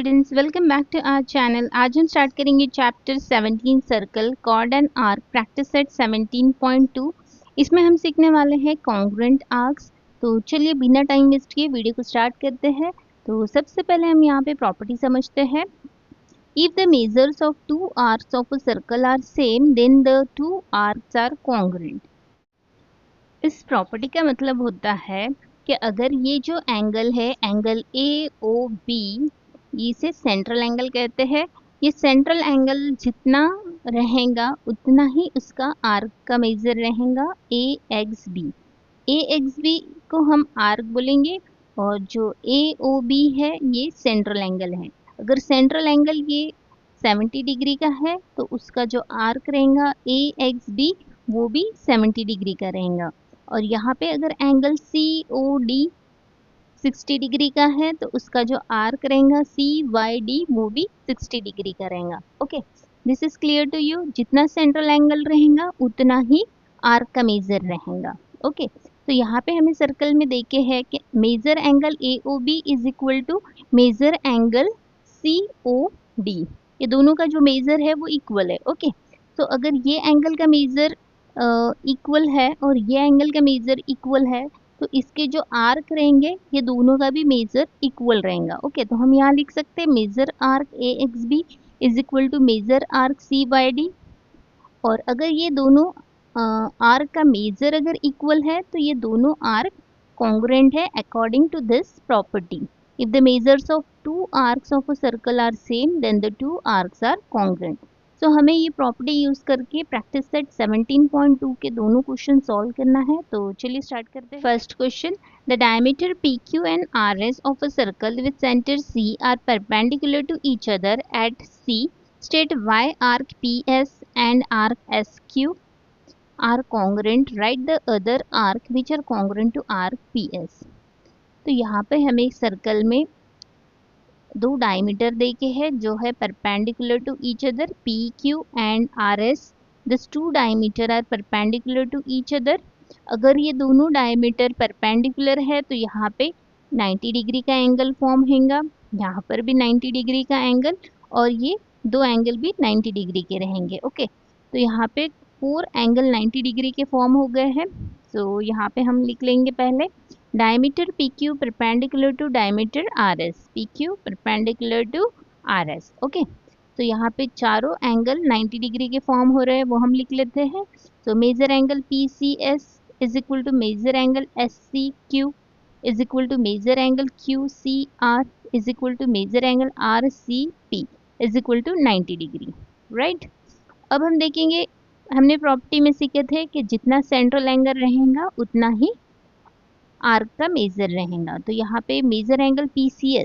Students, welcome back to our channel. आज हम start करेंगे chapter 17 circle chord and arc practice set 17.2। इसमें हम सीखने वाले हैं कॉन्ग्रुएंट आर्क्स। तो चलिए बिना टाइम वेस्ट किए वीडियो को स्टार्ट करते हैं। तो सबसे पहले हम यहाँ पे प्रॉपर्टी समझते हैं। If the measures of two arcs of a circle are same then the two arcs are congruent. इस प्रॉपर्टी का मतलब होता है कि अगर ये जो एंगल है एंगल ए ओ बी, इसे सेंट्रल एंगल कहते हैं। ये सेंट्रल एंगल जितना रहेगा उतना ही उसका आर्क का मेजर रहेगा ए एक्स बी। ए एक्स बी को हम आर्क बोलेंगे और जो ए ओ बी है ये सेंट्रल एंगल है। अगर सेंट्रल एंगल ये 70 डिग्री का है तो उसका जो आर्क रहेगा ए एक्स बी वो भी 70 डिग्री का रहेगा। और यहाँ पे अगर angle C O D 60 degree का है तो उसका जो आर्क रहेगा सी वाई डी वो भी 60 डिग्री का रहेगा। Okay, this is clear to you. जितना सेंट्रल एंगल रहेगा उतना ही आर्क का मेजर रहेगा। ओके, तो यहाँ पे हमें सर्कल में देखे है कि measure angle A O B is equal to measure angle C O D. ये दोनों का जो मेजर है वो इक्वल है। ओके, तो अगर ये एंगल का मेजर इक्वल है और ये एंगल का मेजर इक्वल है तो इसके जो आर्क रहेंगे ये दोनों का भी मेजर इक्वल रहेगा। ओके, तो हम यहाँ लिख सकते हैं measure arc A X B is equal to major arc C Y D. और अगर ये दोनों आर्क का मेजर अगर इक्वल है तो ये दोनों आर्क कॉन्ग्रुएंट है according to this property. If the measures of two arcs of a circle are same then the two arcs are congruent. तो हमें ये प्रॉपर्टी यूज करके प्रैक्टिस सेट 17.2 के दोनों क्वेश्चन सॉल्व करना है। तो चलिए स्टार्ट करते हैं। First question, the diameter P Q and R S of a circle with centre C are perpendicular to each other at C. State why arc PS and arc SQ are congruent. Write the other arc which are congruent to arc PS. तो यहाँ पे हमें circle में दो diameter देखे हैं जो है perpendicular to each other P Q and R S. This two diameter are perpendicular to each other. अगर ये दोनों डायमीटर परपेंडिकुलर है तो यहाँ पे 90 डिग्री का एंगल फॉर्म होगा, यहाँ पर भी 90 डिग्री का एंगल, और ये दो एंगल भी 90 डिग्री के रहेंगे। ओके, तो यहाँ पे 4 एंगल 90 डिग्री के फॉर्म हो गए हैं। तो यहाँ पे हम लिख लेंगे पहले diameter P Q perpendicular to diameter R S, P Q perpendicular to R S. Okay, तो यहाँ पे चारों एंगल 90 डिग्री के फॉर्म हो रहे हैं वो हम लिख लेते हैं। तो measure angle P C S is equal to measure angle S C Q is equal to measure angle Q C R is equal to measure angle R C P is equal to 90 degree. Right, अब हम देखेंगे हमने property में सीखे थे कि जितना central angle रहेगा उतना ही आर्क का मेजर रहेगा। तो यहाँ पे measure angle P C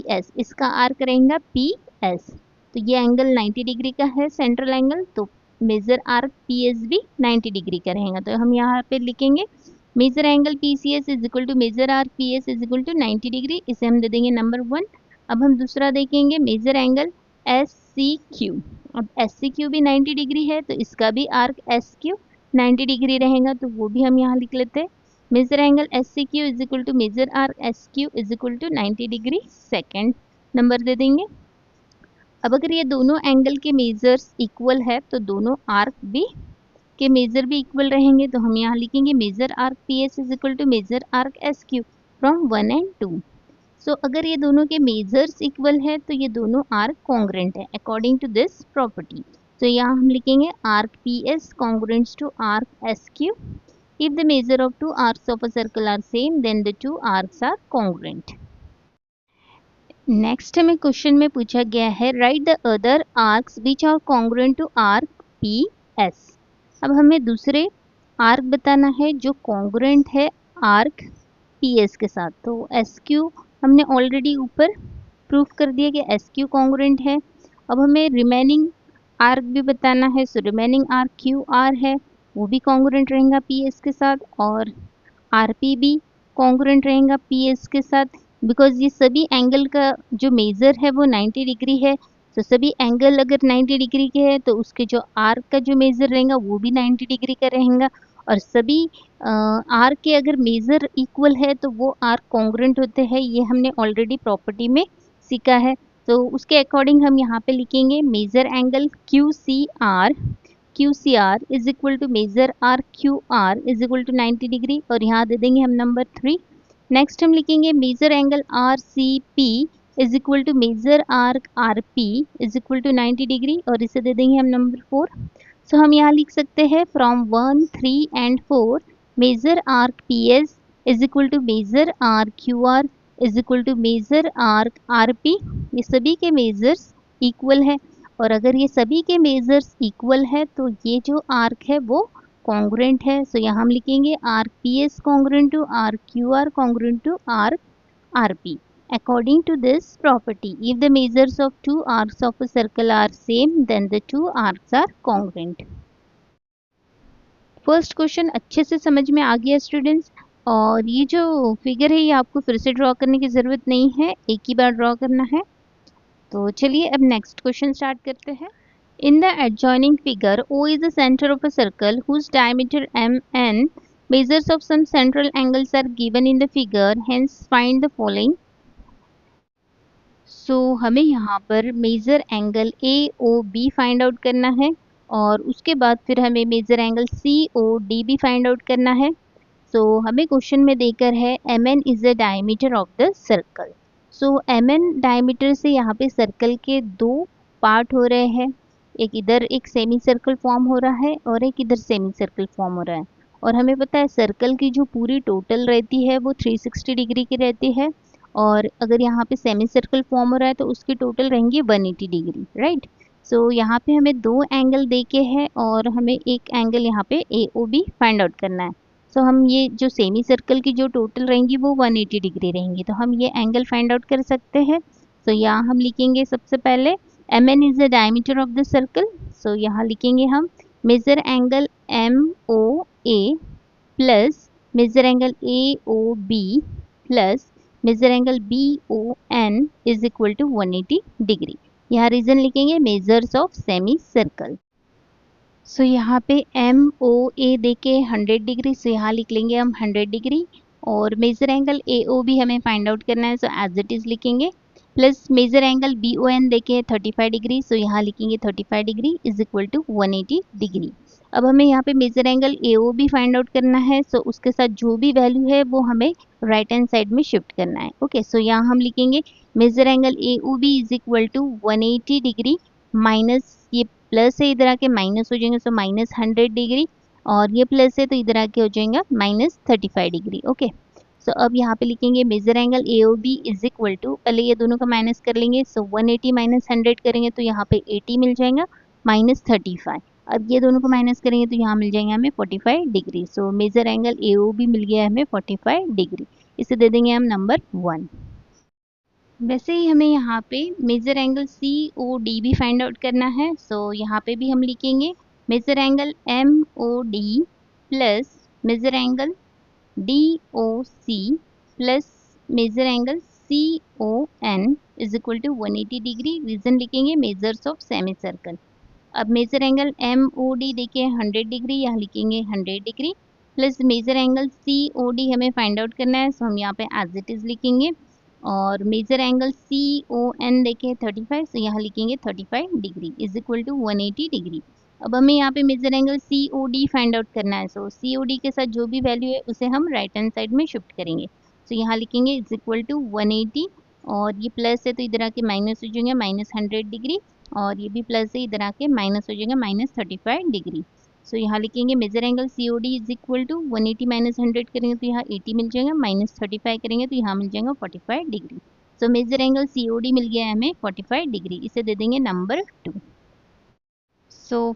S इसका आर्क रहेगा पी एस। तो ये एंगल 90 डिग्री का है सेंट्रल एंगल, तो मेजर आर्क पी एस भी 90 डिग्री का रहेगा। तो हम यहाँ पे लिखेंगे measure angle P C S is equal to major arc P S is equal to 90 degree. इसे हम दे देंगे नंबर 1। अब हम दूसरा देखेंगे measure angle S C Q. अब एस सी क्यू भी 90 डिग्री है तो इसका भी आर्क एस क्यू 90 डिग्री रहेगा, तो वो भी हम यहाँ लिख लेते हैं major angle S C Q is equal to major arc S Q is equal to 90 degree. Second number दे देंगे। अब अगर ये दोनों एंगल के मेजर्स इक्वल है तो दोनों आर्क भी के मेजर भी इक्वल रहेंगे। तो हम यहाँ लिखेंगे measure arc P S is equal to major arc S Q from 1 and 2। So अगर ये दोनों के मेजर्स इक्वल है तो ये दोनों आर्क कॉन्ग्रुएंट है अकॉर्डिंग टू दिस प्रॉपर्टी। तो यहाँ हम लिखेंगे arc P S congruent to arc S Q. If the measure of two arcs of a circle are same, then the two arcs are congruent. Next हमें question में पूछा गया है write the other arcs which are congruent to arc PS. अब हमें दूसरे arc बताना है जो congruent है आर्क PS के साथ। तो SQ हमने ऑलरेडी ऊपर प्रूफ कर दिया कि SQ congruent है। अब हमें रिमेनिंग आर्क भी बताना है। सो रिमेनिंग आर्क QR है वो भी कॉन्ग्रुएंट रहेगा PS के साथ, और RP भी कॉन्ग्रुएंट रहेगा PS के साथ। बिकॉज ये सभी एंगल का जो मेजर है वो 90 डिग्री है। तो सभी एंगल अगर 90 डिग्री के हैं तो उसके जो आर्क का जो मेजर रहेगा वो भी 90 डिग्री का रहेगा। और सभी आर्क के अगर मेजर इक्वल है तो वो आर्क कॉन्ग्रुएंट होते हैं। ये हमने ऑलरेडी प्रॉपर्टी में सी का है, तो उसके अकॉर्डिंग हम यहाँ पे लिखेंगे measure angle Q C R is equal to measure arc Q R is equal to 90 degree, और यहाँ दे देंगे हम नंबर 3। नेक्स्ट हम लिखेंगे measure angle R C P is equal to major arc R P is equal to 90 degree, और इसे दे देंगे हम नंबर 4। सो हम यहाँ लिख सकते हैं from 1, 3 and 4 measure arc P S is equal to measure arc Q R is equal to major arc R P. ये सभी के मेजर्स इक्वल है, और अगर ये सभी के मेजर्स इक्वल है तो ये जो आर्क है वो कॉन्ग्रुएंट है। सो यहाँ हम लिखेंगे arc P S congruent to arc Q R congruent to arc R P. According to this property, if the measures of two arcs of a circle are same, then the two arcs are congruent. First question अच्छे से समझ में आ गया students, और ये जो figure है ये आपको फिर से ड्रॉ करने की ज़रूरत नहीं है, एक ही बार ड्रॉ करना है। तो चलिए अब नेक्स्ट क्वेश्चन स्टार्ट करते हैं। In the adjoining figure, O is the center of a circle whose diameter mn. Measures of some central angles are given in the figure. Hence, find the following. हमें यहाँ पर measure angle A O B find out करना है, और उसके बाद फिर हमें measure angle C O D भी फाइंड आउट करना है। हमें क्वेश्चन में देकर है M N is the diameter of the circle. M N diameter से यहाँ पे सर्कल के दो पार्ट हो रहे हैं, एक इधर एक सेमी सर्कल फॉर्म हो रहा है और एक इधर सेमी सर्कल फॉर्म हो रहा है। और हमें पता है सर्कल की जो पूरी टोटल रहती है वो 360 डिग्री की रहती है, और अगर यहाँ पे सेमी सर्कल फॉर्म हो रहा है तो उसकी टोटल रहेंगी 180 डिग्री, राइट। यहाँ पे हमें दो एंगल देके है और हमें एक एंगल यहाँ पे ए ओ बी फाइंड आउट करना है। हम ये जो सेमी सर्कल की जो टोटल रहेंगी वो 180 डिग्री रहेंगी, तो हम ये एंगल फाइंड आउट कर सकते हैं। यहाँ हम लिखेंगे सबसे पहले M N is the diameter of the circle. यहाँ लिखेंगे हम measure angle M O A plus measure angle A O B plus measure angle B O N is equal to 180 degree. यहाँ रीजन लिखेंगे मेजर्स ऑफ सेमी सर्कल। यहाँ पे M O ए देके 100 degree, यहाँ लिख लेंगे हम 100 डिग्री, और मेजर एंगल ए ओ भी हमें फाइंड आउट करना है, एज इट इज लिखेंगे, plus measure angle B O N देके 35 डिग्री, यहाँ लिखेंगे 35 degree is equal to 180 degree. अब हमें यहाँ पे मेजर एंगल ए ओ भी फाइंड आउट करना है, उसके साथ जो भी वैल्यू है वो हमें राइट हैंड साइड में शिफ्ट करना है। ओके, यहाँ हम लिखेंगे measure angle A O B is equal to 180 degree minus ये प्लस है इधर आके माइनस हो जाएंगे, माइनस 100 डिग्री, और ये प्लस है तो इधर आके हो जाएगा माइनस 35 डिग्री। ओके, अब यहाँ पे लिखेंगे measure angle A O B is equal to, पहले ये दोनों का माइनस कर लेंगे, 180 माइनस 100 करेंगे तो यहाँ पे 80 मिल जाएगा माइनस 35। अब ये दोनों को माइनस करेंगे तो यहाँ मिल जाएंगे हमें 45 degree. Major angle A O B मिल गया है हमें 45 डिग्री, इसे दे देंगे हम नंबर 1। वैसे ही हमें यहाँ पे measure angle C O D भी फाइंड आउट करना है, यहाँ पे भी हम लिखेंगे measure angle M O D plus measure angle D O C plus measure angle C O N is equal to 180 degree. Reason लिखेंगे मेजर्स ऑफ सेमी सर्कल। अब measure angle M O D देखिए 100 degree, यहाँ लिखेंगे 100 degree plus measure angle C O D हमें find out करना है, हम यहाँ पे एज इट इज लिखेंगे, और major angle C O N देखें 35, यहाँ लिखेंगे 35 degree is equal to 180 degree. अब हमें यहाँ पे measure angle C O D find out करना है, सी ओ डी के साथ जो भी वैल्यू है उसे हम राइट हैंड साइड में शिफ्ट करेंगे। यहाँ लिखेंगे इज इक्वल टू 180, और ये प्लस है तो इधर आके माइनस हो जाएंगे माइनस 100 डिग्री, और ये भी प्लस है इधर आके माइनस हो जाएगा माइनस 35 डिग्री। यहाँ लिखेंगे measure angle C O D is equal to 180 minus 100 करेंगे तो यहाँ 80 मिल जाएगा, माइनस 35 करेंगे तो यहाँ मिल जाएगा 45 degree. Major angle C O D मिल गया है हमें 45 डिग्री, इसे दे देंगे नंबर 2।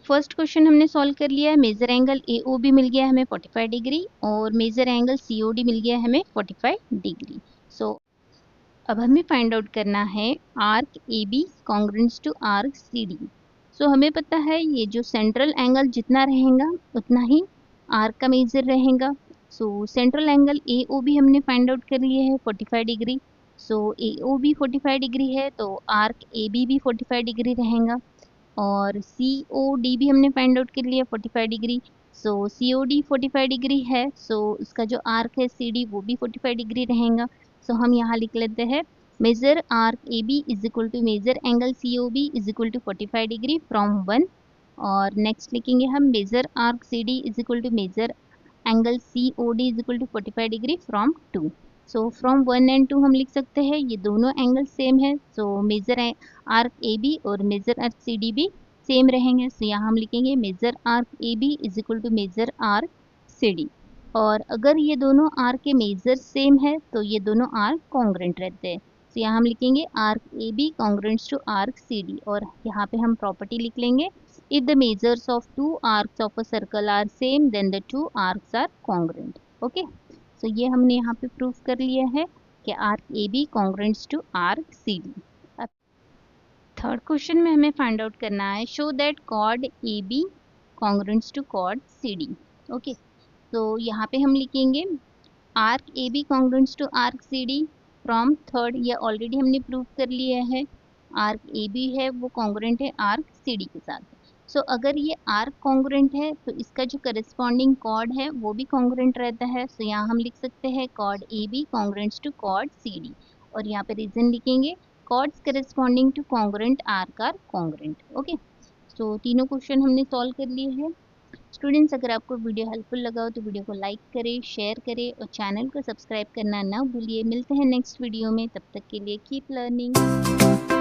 फर्स्ट क्वेश्चन हमने सॉल्व कर लिया है, major angle A O B मिल गया है हमें 45 डिग्री और major angle C O D मिल गया है हमें 45 डिग्री। अब हमें फाइंड आउट करना है arc A B congruent to arc C D. हमें पता है ये जो सेंट्रल एंगल जितना रहेगा उतना ही आर्क का मेजर रहेगा। Central angle A O B हमने फाइंड आउट कर लिए है 45 degree. A O B 45 degree है तो आर्क ए बी भी 45 डिग्री रहेगा, और सी ओ डी भी हमने फाइंड आउट कर लिया 45 डिग्री। सी ओ डी 45 डिग्री है, इसका जो आर्क है सी डी वो भी 45 डिग्री रहेगा। हम यहाँ लिख लेते हैं measure arc A B is equal to measure angle C O B is equal to 45 degree from 1। और नेक्स्ट लिखेंगे हम measure arc C D is equal to measure angle C O D is equal to 45 degree from 2। So from 1 and 2 हम लिख सकते हैं ये दोनों angle same है, so measure arc A B और मेजर आर्क सी डी भी same रहेंगे। सो यहाँ हम लिखेंगे measure arc A B is equal to major arc C D. और अगर ये दोनों आर्क के मेजर सेम है तो ये दोनों आर्क कॉन्ग्रेंट रहते हैं। तो यहाँ हम लिखेंगे arc A B congruent to arc C D, और यहाँ पे हम प्रॉपर्टी लिख लेंगे if the measures of two arcs of a circle are same then the two arcs are congruent। okay, so ये हमने यहाँ पे प्रूफ कर लिया है कि arc A B congruent to arc C D. अब थर्ड क्वेश्चन में हमें फाइंड आउट करना है show that chord A B congruent to chord C D. Okay, तो यहाँ पे हम लिखेंगे arc A B congruent to arc C D from third, ये ऑलरेडी हमने प्रूव कर लिया है। आर्क ए बी है वो कॉन्ग्रेंट है आर्क सी डी के साथ। सो अगर ये आर्क कॉन्ग्रेंट है तो इसका जो करस्पॉन्डिंग कॉर्ड है वो भी कॉन्ग्रेंट रहता है। सो यहाँ हम लिख सकते हैं chord A B congruent to chord C D, और यहाँ पे रीजन लिखेंगे chords corresponding to congruent arc are congruent. Okay, so तीनों क्वेश्चन हमने सॉल्व कर लिए हैं। स्टूडेंट्स, अगर आपको वीडियो हेल्पफुल लगा हो तो वीडियो को लाइक करें, शेयर करें और चैनल को सब्सक्राइब करना ना भूलिए। मिलते हैं नेक्स्ट वीडियो में, तब तक के लिए कीप लर्निंग।